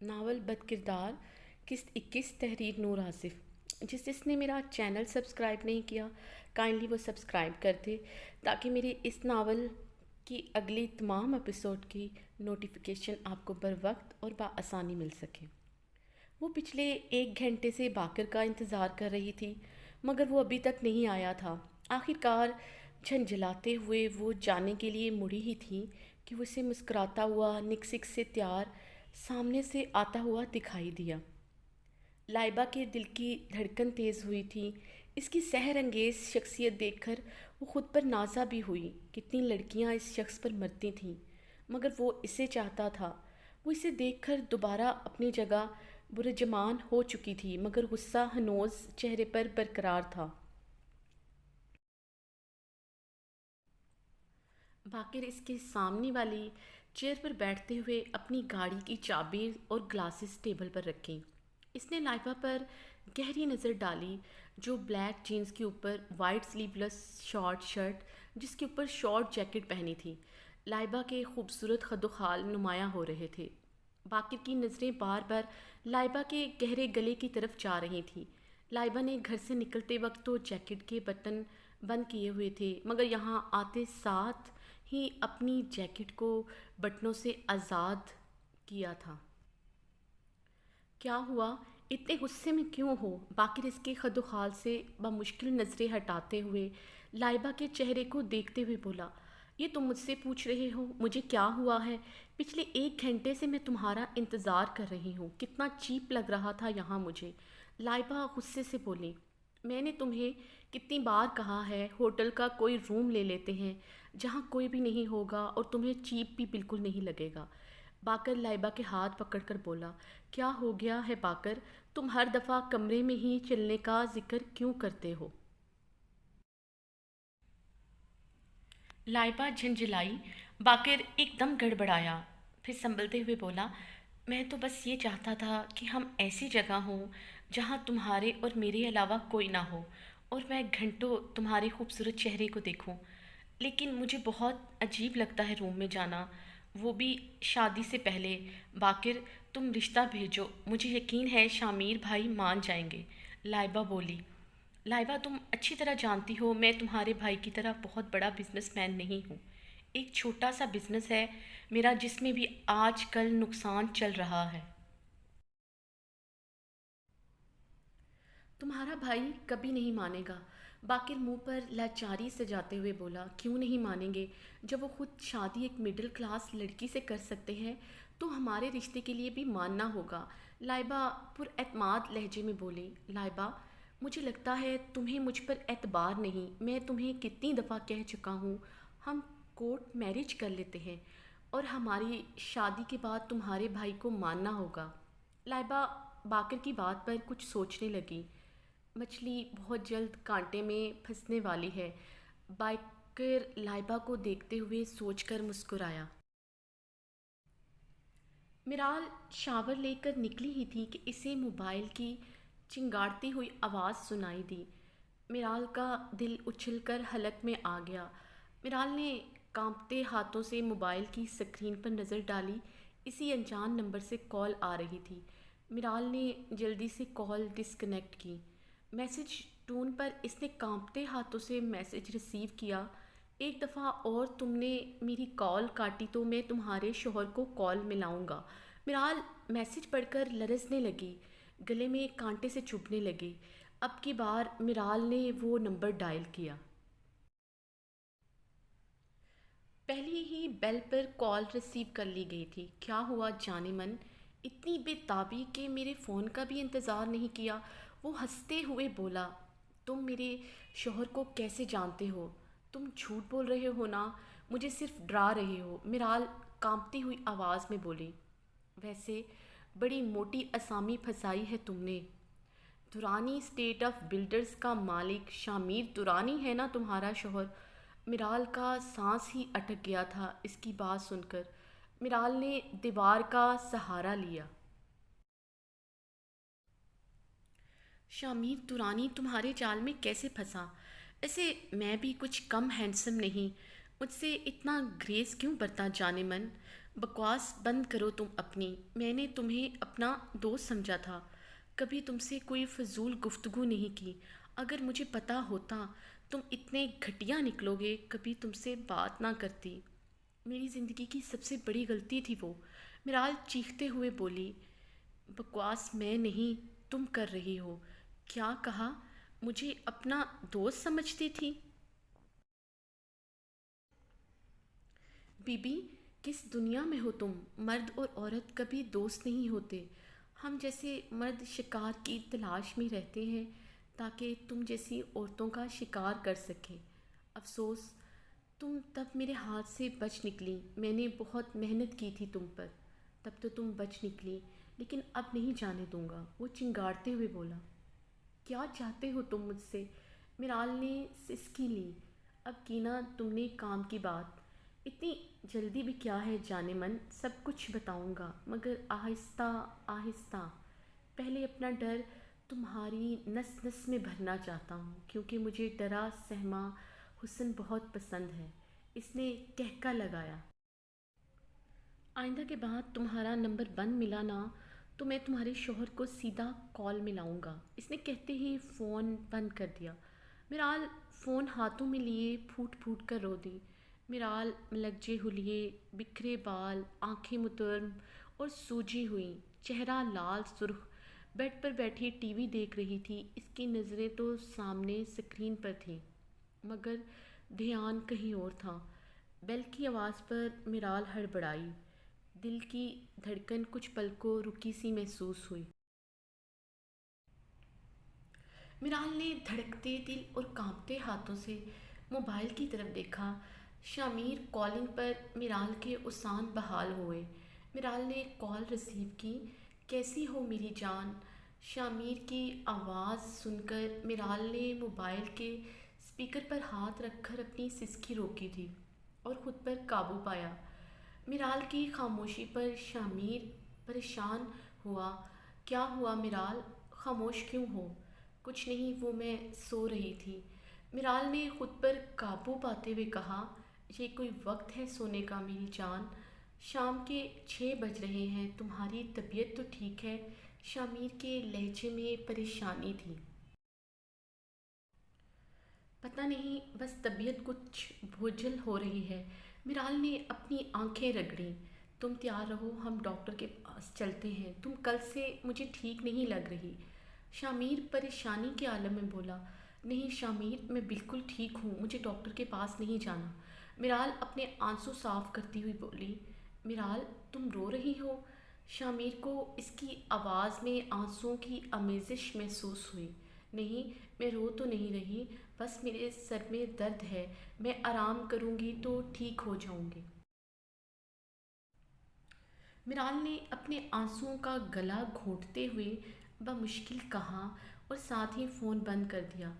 Novel بد کردار قسط 21 تحریر نور آصف۔ جس نے میرا چینل سبسکرائب نہیں کیا کائنڈلی وہ سبسکرائب کر دے تاکہ میرے اس ناول کی اگلی تمام ایپیسوڈ کی نوٹیفیکیشن آپ کو بر وقت اور بآسانی مل سکے۔ وہ پچھلے 1 گھنٹے سے باقر کا انتظار کر رہی تھی مگر وہ ابھی تک نہیں آیا تھا۔ آخر کار جھنجھلاتے ہوئے وہ جانے کے لیے مڑی ہی تھی کہ اسے مسکراتا ہوا نک سک سے تیار سامنے سے آتا ہوا دکھائی دیا۔ لائبہ کے دل کی دھڑکن تیز ہوئی تھی۔ اس کی سحر انگیز شخصیت دیکھ کر وہ خود پر نازا بھی ہوئی۔ کتنی لڑکیاں اس شخص پر مرتی تھیں مگر وہ اسے چاہتا تھا۔ وہ اسے دیکھ کر دوبارہ اپنی جگہ برجمان ہو چکی تھی مگر غصہ ہنوز چہرے پر برقرار تھا۔ باقر اس کے سامنے والی چیئر پر بیٹھتے ہوئے اپنی گاڑی کی چابی اور گلاسز ٹیبل پر رکھیں۔ اس نے لائبہ پر گہری نظر ڈالی جو بلیک جینز کے اوپر وائٹ سلیو لیس شارٹ شرٹ جس کے اوپر شارٹ جیکٹ پہنی تھی۔ لائبہ کے خوبصورت خد و خال نمایاں ہو رہے تھے۔ باقر کی نظریں بار بار لائبہ کے گہرے گلے کی طرف جا رہی تھیں۔ لائبہ نے گھر سے نکلتے وقت تو جیکٹ کے بٹن بند کیے ہوئے تھے مگر یہاں آتے ساتھ ہی اپنی جیکٹ کو بٹنوں سے آزاد کیا تھا۔ کیا ہوا؟ اتنے غصے میں کیوں ہو؟ باقر اس کے خد و خال سے بمشکل نظریں ہٹاتے ہوئے لائبہ کے چہرے کو دیکھتے ہوئے بولا، یہ تم مجھ سے پوچھ رہے ہو مجھے کیا ہوا ہے؟ پچھلے 1 گھنٹے سے میں تمہارا انتظار کر رہی ہوں۔ کتنا چیپ لگ رہا تھا یہاں مجھے۔ لائبہ غصے سے بولی، میں نے تمہیں کتنی بار کہا ہے ہوٹل کا کوئی روم لے لیتے ہیں جہاں کوئی بھی نہیں ہوگا اور تمہیں چیپ بھی بالکل نہیں لگے گا۔ باقر لائبہ کے ہاتھ پکڑ کر بولا، کیا ہو گیا ہے باقر؟ تم ہر دفعہ کمرے میں ہی چلنے کا ذکر کیوں کرتے ہو؟ لائبہ جھنجھلائی۔ باقر ایک دم گڑبڑایا، پھر سنبھلتے ہوئے بولا، میں تو بس یہ چاہتا تھا کہ ہم ایسی جگہ ہوں جہاں تمہارے اور میرے علاوہ کوئی نہ ہو اور میں گھنٹوں تمہارے خوبصورت چہرے کو دیکھوں، لیکن مجھے بہت عجیب لگتا ہے روم میں جانا، وہ بھی شادی سے پہلے۔ باقر تم رشتہ بھیجو، مجھے یقین ہے شامیر بھائی مان جائیں گے۔ لائبہ بولی، لائبہ تم اچھی طرح جانتی ہو میں تمہارے بھائی کی طرح بہت بڑا بزنس مین نہیں ہوں۔ ایک چھوٹا سا بزنس ہے میرا جس میں بھی آج کل نقصان چل رہا ہے۔ تمہارا بھائی کبھی نہیں مانے گا۔ باقر منہ پر لاچاری سجاتے ہوئے بولا، کیوں نہیں مانیں گے؟ جب وہ خود شادی ایک مڈل کلاس لڑکی سے کر سکتے ہیں تو ہمارے رشتے کے لیے بھی ماننا ہوگا۔ لائبہ پر اعتماد لہجے میں بولی، لائبہ مجھے لگتا ہے تمہیں مجھ پر اعتبار نہیں۔ میں تمہیں کتنی دفعہ کہہ چکا ہوں ہم کورٹ میرج کر لیتے ہیں اور ہماری شادی کے بعد تمہارے بھائی کو ماننا ہوگا۔ لائبہ باقر کی بات پر کچھ سوچنے لگی۔ مچھلی بہت جلد کانٹے میں پھنسنے والی ہے۔ باقر لائبہ کو دیکھتے ہوئے سوچ کر مسکرایا۔ میرال شاور لے کر نکلی ہی تھی کہ اسے موبائل کی چنگاڑتی ہوئی آواز سنائی دی۔ میرال کا دل اچھل کر حلق میں آ گیا۔ میرال نے کانپتے ہاتھوں سے موبائل کی سکرین پر نظر ڈالی۔ اسی انجان نمبر سے کال آ رہی تھی۔ میرال نے جلدی سے کال ڈسکنیکٹ کی۔ میسج ٹون پر اس نے کانپتے ہاتھوں سے میسج ریسیو کیا، ایک دفعہ اور تم نے میری کال کاٹی تو میں تمہارے شوہر کو کال ملاؤں گا۔ میرال میسج پڑھ کر لرزنے لگی، گلے میں کانٹے سے چبھنے لگے۔ اب کی بار میرال نے وہ نمبر ڈائل کیا۔ پہلے ہی بیل پر کال ریسیو کر لی گئی تھی۔ کیا ہوا جانے من؟ اتنی بے تابی کہ میرے فون کا بھی انتظار نہیں کیا۔ وہ ہنستے ہوئے بولا، تم میرے شوہر کو کیسے جانتے ہو؟ تم جھوٹ بول رہے ہو نا، مجھے صرف ڈرا رہے ہو۔ میرال کانپتی ہوئی آواز میں بولی، ویسے بڑی موٹی اسامی پھنسائی ہے تم نے۔ دورانی اسٹیٹ آف بلڈرز کا مالک شامیر دورانی ہے نا تمہارا شوہر؟ میرال کا سانس ہی اٹک گیا تھا اس کی بات سن کر۔ میرال نے دیوار کا سہارا لیا۔ شامیر دورانی تمہارے جال میں کیسے پھنسا؟ ایسے میں بھی کچھ کم ہینڈسم نہیں، مجھ سے اتنا گریز کیوں برتا جانے من؟ بکواس بند کرو تم اپنی، میں نے تمہیں اپنا دوست سمجھا تھا، کبھی تم سے کوئی فضول گفتگو نہیں کی۔ اگر مجھے پتہ ہوتا تم اتنے گھٹیا نکلو گے کبھی تم سے بات نہ کرتی۔ میری زندگی کی سب سے بڑی غلطی تھی وہ، میرال چیختے ہوئے بولی۔ بکواس میں نہیں تم کر رہی ہو۔ کیا کہا؟ مجھے اپنا دوست سمجھتی تھی؟ بی بی، کس دنیا میں ہو تم؟ مرد اور عورت کبھی دوست نہیں ہوتے۔ ہم جیسے مرد شکار کی تلاش میں رہتے ہیں تاکہ تم جیسی عورتوں کا شکار کر سکیں۔ افسوس تم تب میرے ہاتھ سے بچ نکلی۔ میں نے بہت محنت کی تھی تم پر، تب تو تم بچ نکلی، لیکن اب نہیں جانے دوں گا، وہ چنگاڑتے ہوئے بولا۔ کیا چاہتے ہو تم مجھ سے؟ میرال نے سسکی لی۔ اب کی نا تم نے کام کی بات، اتنی جلدی بھی کیا ہے جانے من، سب کچھ بتاؤں گا مگر آہستہ آہستہ۔ پہلے اپنا ڈر تمہاری نس نس میں بھرنا چاہتا ہوں، کیونکہ مجھے ڈرا سہما حسن بہت پسند ہے۔ اس نے کہکا لگایا۔ آئندہ کے بعد تمہارا نمبر بند ملا نا تو میں تمہارے شوہر کو سیدھا کال ملاؤں گا۔ اس نے کہتے ہی فون بند کر دیا۔ میرال فون ہاتھوں میں لیے پھوٹ پھوٹ کر رو دی۔ میرال ملگجے حلیے، بکھرے بال، آنکھیں مترم اور سوجی ہوئی، چہرہ لال سرخ، بیڈ پر بیٹھی ٹی وی دیکھ رہی تھی۔ اس کی نظریں تو سامنے سکرین پر تھیں مگر دھیان کہیں اور تھا۔ بیل کی آواز پر میرال ہڑبڑائی۔ دل کی دھڑکن کچھ پل کو رکی سی محسوس ہوئی۔ میرال نے دھڑکتے دل اور کانپتے ہاتھوں سے موبائل کی طرف دیکھا۔ شامیر کالنگ پر میرال کے اسان بحال ہوئے۔ میرال نے کال ریسیو کی۔ کیسی ہو میری جان؟ شامیر کی آواز سن کر میرال نے موبائل کے اسپیکر پر ہاتھ رکھ کر اپنی سسکی روکی تھی اور خود پر قابو پایا۔ میرال کی خاموشی پر شامیر پریشان ہوا۔ کیا ہوا میرال؟ خاموش کیوں ہو؟ کچھ نہیں، وہ میں سو رہی تھی۔ میرال نے خود پر قابو پاتے ہوئے کہا، یہ کوئی وقت ہے سونے کا میری جان؟ شام کے 6 بج رہے ہیں، تمہاری طبیعت تو ٹھیک ہے؟ شامیر کے لہجے میں پریشانی تھی۔ پتہ نہیں، بس طبیعت کچھ بوجھل ہو رہی ہے۔ میرال نے اپنی آنکھیں رگڑیں۔ تم تیار رہو، ہم ڈاکٹر کے پاس چلتے ہیں، تم کل سے مجھے ٹھیک نہیں لگ رہی۔ شامیر پریشانی کے عالم میں بولا۔ نہیں شامیر، میں بالکل ٹھیک ہوں، مجھے ڈاکٹر کے پاس نہیں جانا۔ میرال اپنے آنسو صاف کرتی ہوئی بولی۔ میرال تم رو رہی ہو؟ شامیر کو اس کی آواز میں آنسوؤں کی آمیزش محسوس ہوئی۔ نہیں، میں رو تو نہیں رہی، بس میرے سر میں درد ہے، میں آرام کروں گی تو ٹھیک ہو جاؤں گی۔ میرال نے اپنے آنسوؤں کا گلا گھونٹتے ہوئے بمشکل کہا اور ساتھ ہی فون بند کر دیا۔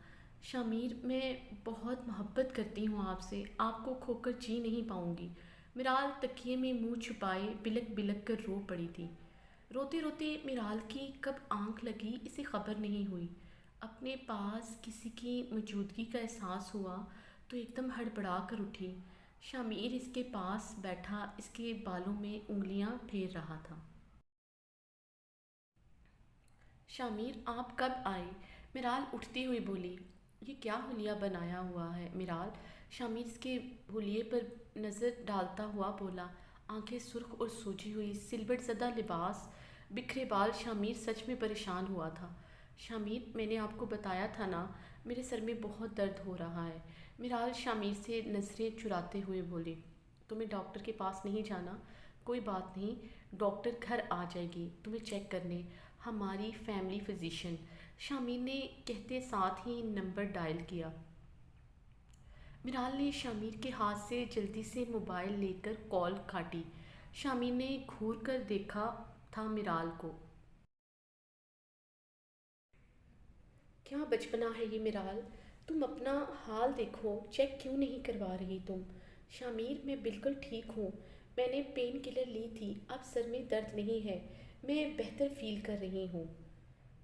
شامیر، میں بہت محبت کرتی ہوں آپ سے، آپ کو کھو کر جی نہیں پاؤں گی۔ میرال تکیے میں منہ چھپائے بلک بلک کر رو پڑی تھی۔ روتے روتے میرال کی کب آنکھ لگی اسے خبر نہیں ہوئی۔ اپنے پاس کسی کی موجودگی کا احساس ہوا تو ایک دم ہڑبڑا کر اٹھی۔ شامیر اس کے پاس بیٹھا اس کے بالوں میں انگلیاں پھیر رہا تھا۔ شامیر آپ کب آئے؟ میرال اٹھتی ہوئی بولی۔ یہ کیا حلیہ بنایا ہوا ہے میرال؟ شامیر اس کے حلیے پر نظر ڈالتا ہوا بولا۔ آنکھیں سرخ اور سوجی ہوئی، سلوٹ زدہ لباس، بکھرے بال۔ شامیر سچ میں پریشان ہوا تھا۔ شامیر، میں نے آپ کو بتایا تھا نا، میرے سر میں بہت درد ہو رہا ہے۔ میرال شامیر سے نظریں چراتے ہوئے بولی۔ تمہیں ڈاکٹر کے پاس نہیں جانا؟ کوئی بات نہیں، ڈاکٹر گھر آ جائے گی تمہیں چیک کرنے، ہماری فیملی فزیشین۔ شامیر نے کہتے ساتھ ہی نمبر ڈائل کیا۔ میرال نے شامیر کے ہاتھ سے جلدی سے موبائل لے کر کال کاٹی۔ شامیر نے گھور کر دیکھا تھا میرال کو۔ کیا بچپنا ہے یہ میرال؟ تم اپنا حال دیکھو، چیک کیوں نہیں کروا رہی تم؟ شامیر، میں بالکل ٹھیک ہوں، میں نے پین کلر لی تھی، اب سر میں درد نہیں ہے، میں بہتر فیل کر رہی ہوں۔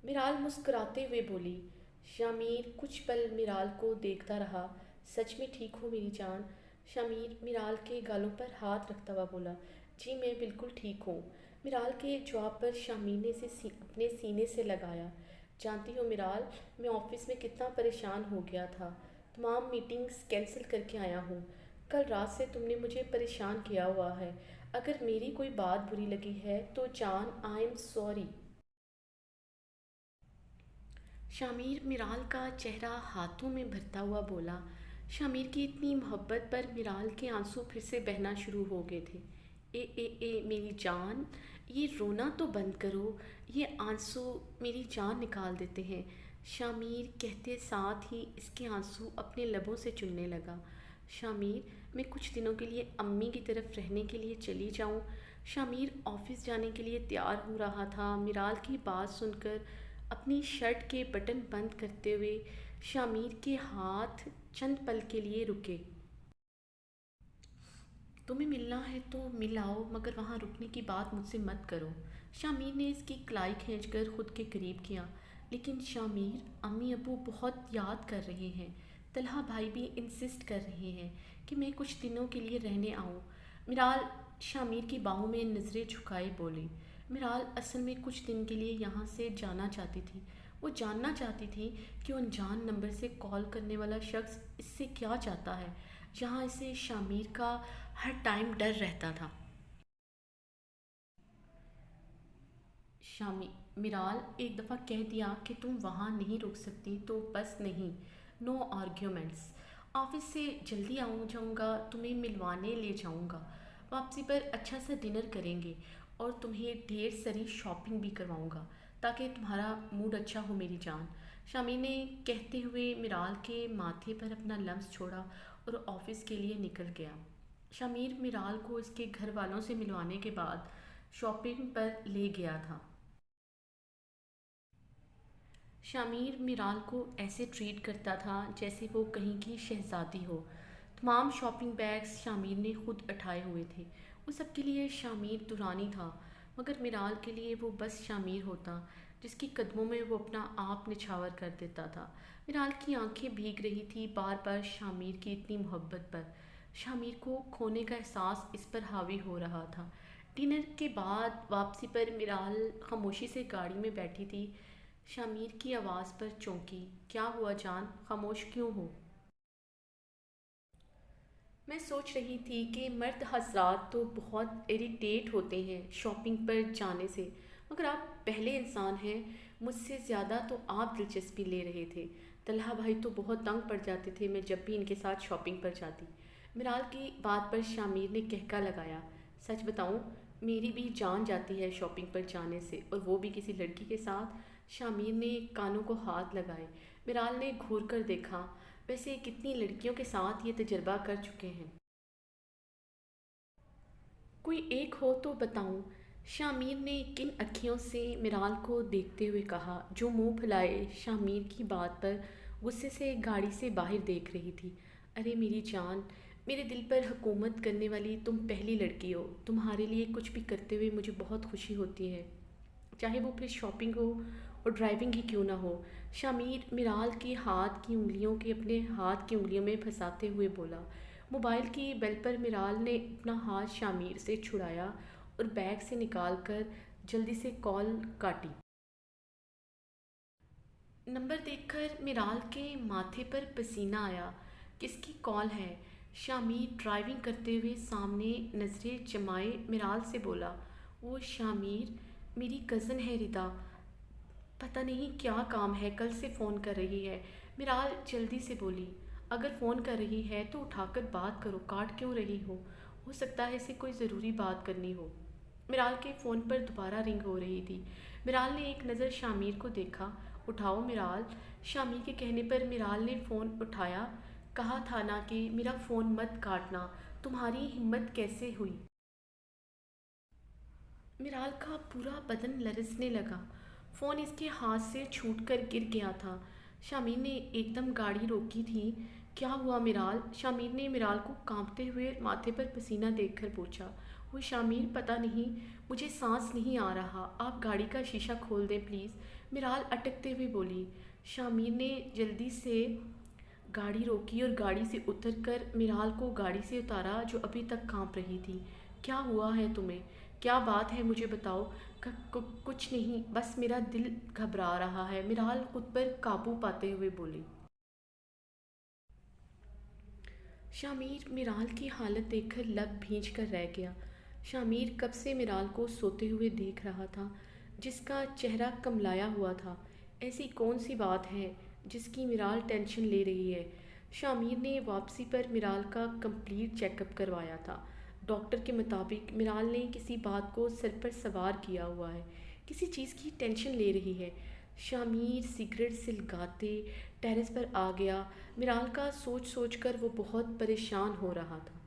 میرال مسکراتے ہوئے بولی۔ شامیر کچھ پل میرال کو دیکھتا رہا۔ سچ میں ٹھیک ہو میری جان؟ شامیر میرال کے گالوں پر ہاتھ رکھتا ہوا بولا۔ جی میں بالکل ٹھیک ہوں۔ مرال کے جواب پر شامیر نے اپنے سینے سے لگایا۔ جانتی ہو مرال، میں آفس میں کتنا پریشان ہو گیا تھا۔ تمام میٹنگز کینسل کر کے آیا ہوں۔ کل رات سے تم نے مجھے پریشان کیا ہوا ہے۔ اگر میری کوئی بات بری لگی ہے تو جان، آئی ایم سوری۔ شامیر مرال کا چہرہ ہاتھوں میں بھرتا ہوا بولا۔ شامیر کی اتنی محبت پر مرال کے آنسو پھر سے بہنا شروع ہو گئے تھے۔ اے میری جان، یہ رونا تو بند کرو، یہ آنسو میری جان نکال دیتے ہیں۔ شامیر کہتے ساتھ ہی اس کے آنسو اپنے لبوں سے چننے لگا۔ شامیر، میں کچھ دنوں کے لیے امی کی طرف رہنے کے لیے چلی جاؤں؟ شامیر آفس جانے کے لیے تیار ہو رہا تھا۔ مرال کی بات سن کر اپنی شرٹ کے بٹن بند کرتے ہوئے شامیر کے ہاتھ چند پل کے لیے رکے۔ تمہیں ملنا ہے تو مل آؤ، مگر وہاں رکنے کی بات مجھ سے مت کرو۔ شامیر نے اس کی کلائی کھینچ کر خود کے قریب کیا۔ لیکن شامیر، امی ابو بہت یاد کر رہے ہیں۔ طلحہ بھائی بھی انسسٹ کر رہے ہیں کہ میں کچھ دنوں کے لیے رہنے آؤں۔ مرال شامیر کی باہوں میں نظریں جھکائے بولی۔ مرال اصل میں کچھ دن کے لیے یہاں سے جانا چاہتی تھی۔ وہ جاننا چاہتی تھی کہ انجان نمبر سے کال کرنے والا شخص اس سے کیا چاہتا ہے، جہاں اسے شامیر کا ہر ٹائم ڈر رہتا تھا۔ مرال، ایک دفعہ کہہ دیا کہ تم وہاں نہیں رک سکتی تو بس نہیں، نو آرگیومنٹس۔ آفس سے جلدی جاؤں گا، تمہیں ملوانے لے جاؤں گا، واپسی پر اچھا سا ڈنر کریں گے اور تمہیں ڈھیر ساری شاپنگ بھی کرواؤں گا تاکہ تمہارا موڈ اچھا ہو میری جان۔ شامیر نے کہتے ہوئے مرال کے ماتھے پر اپنا لمس چھوڑا اور آفس کے لیے نکل گیا۔ شامیر مرال کو اس کے گھر والوں سے ملوانے کے بعد شاپنگ پر لے گیا تھا۔ شامیر مرال کو ایسے ٹریٹ کرتا تھا جیسے وہ کہیں کی شہزادی ہو۔ تمام شاپنگ بیگز شامیر نے خود اٹھائے ہوئے تھے۔ وہ سب کے لیے شامیر دورانی تھا، مگر مرال کے لیے وہ بس شامیر ہوتا جس کی قدموں میں وہ اپنا آپ نچھاور کر دیتا تھا۔ مرال کی آنکھیں بھیگ رہی تھی بار بار شامیر کی اتنی محبت پر۔ شامیر کو کھونے کا احساس اس پر حاوی ہو رہا تھا۔ ڈنر کے بعد واپسی پر مرال خاموشی سے گاڑی میں بیٹھی تھی۔ شامیر کی آواز پر چونکی۔ کیا ہوا جان، خاموش کیوں ہو؟ میں سوچ رہی تھی کہ مرد حضرات تو بہت اریٹیٹ ہوتے ہیں شاپنگ پر جانے سے، مگر آپ پہلے انسان ہیں۔ مجھ سے زیادہ تو آپ دلچسپی لے رہے تھے۔ طلحہ بھائی تو بہت تنگ پڑ جاتے تھے میں جب بھی ان کے ساتھ شاپنگ پر جاتی۔ مرال کی بات پر شامیر نے کہکا لگایا۔ سچ بتاؤں، میری بھی جان جاتی ہے شاپنگ پر جانے سے، اور وہ بھی کسی لڑکی کے ساتھ۔ شامیر نے کانوں کو ہاتھ لگائے۔ مرال نے گھور کر دیکھا۔ ویسے کتنی لڑکیوں کے ساتھ یہ تجربہ کر چکے ہیں؟ کوئی ایک ہو تو بتاؤں؟ شامیر نے کن اکھیوں سے مرال کو دیکھتے ہوئے کہا، جو منہ پھیلائے شامیر کی بات پر غصے سے گاڑی سے باہر دیکھ رہی تھی۔ ارے میری جان، میرے دل پر حکومت کرنے والی تم پہلی لڑکی ہو۔ تمہارے لیے کچھ بھی کرتے ہوئے مجھے بہت خوشی ہوتی ہے، چاہے وہ پھر شاپنگ ہو اور ڈرائیونگ ہی کیوں نہ ہو۔ شامیر مرال کے ہاتھ کی انگلیوں کے اپنے ہاتھ کی انگلیوں میں پھنساتے ہوئے بولا۔ موبائل کی بیل پر مرال نے اپنا ہاتھ شامیر سے چھڑایا اور بیگ سے نکال کر جلدی سے کال کاٹی۔ نمبر دیکھ کر مرال کے ماتھے پر پسینہ آیا۔ کس کی کال ہے؟ شامیر ڈرائیونگ کرتے ہوئے سامنے نظریں جمائے مرال سے بولا۔ وہ شامیر، میری کزن ہے ردا، پتہ نہیں کیا کام ہے، کل سے فون کر رہی ہے۔ مرال جلدی سے بولی۔ اگر فون کر رہی ہے تو اٹھا کر بات کرو، کاٹ کیوں رہی ہو سکتا ہے اسے کوئی ضروری بات کرنی ہو۔ مرال کے فون پر دوبارہ رنگ ہو رہی تھی۔ مرال نے ایک نظر شامیر کو دیکھا۔ اٹھاؤ مرال۔ شامیر کے کہنے پر مرال نے فون اٹھایا۔ کہا تھا نا کہ میرا فون مت کاٹنا، تمہاری ہمت کیسے ہوئی؟ مرال کا پورا بدن لرزنے لگا۔ فون اس کے ہاتھ سے چھوٹ کر گر گیا تھا۔ شامیر نے ایک دم گاڑی روکی تھی۔ کیا ہوا مرال؟ شامیر نے مرال کو کانپتے ہوئے ماتھے پر پسینہ دیکھ کر پوچھا۔ وہ شامیر، پتہ نہیں، مجھے سانس نہیں آ رہا، آپ گاڑی کا شیشہ کھول دیں پلیز، مرال اٹکتے ہوئے بولی۔ شامیر نے جلدی سے گاڑی روکی اور گاڑی سے اتر کر مرال کو گاڑی سے اتارا جو ابھی تک کانپ رہی تھی۔ کیا ہوا ہے تمہیں؟ کیا بات ہے مجھے بتاؤ۔ کچھ نہیں، بس میرا دل گھبرا رہا ہے، میرال خود پر قابو پاتے ہوئے بولی۔ شامیر میرال کی حالت دیکھ کر لب بھینچ کر رہ گیا۔ شامیر کب سے میرال کو سوتے ہوئے دیکھ رہا تھا، جس کا چہرہ کملایا ہوا تھا۔ ایسی کون سی بات ہے جس کی میرال ٹینشن لے رہی ہے؟ شامیر نے واپسی پر میرال کا کمپلیٹ چیک اپ کروایا تھا۔ ڈاکٹر کے مطابق میرال نے کسی بات کو سر پر سوار کیا ہوا ہے، کسی چیز کی ٹینشن لے رہی ہے۔ شامیر سگریٹ سلگاتے ٹیرس پر آ گیا۔ میرال کا سوچ سوچ کر وہ بہت پریشان ہو رہا تھا۔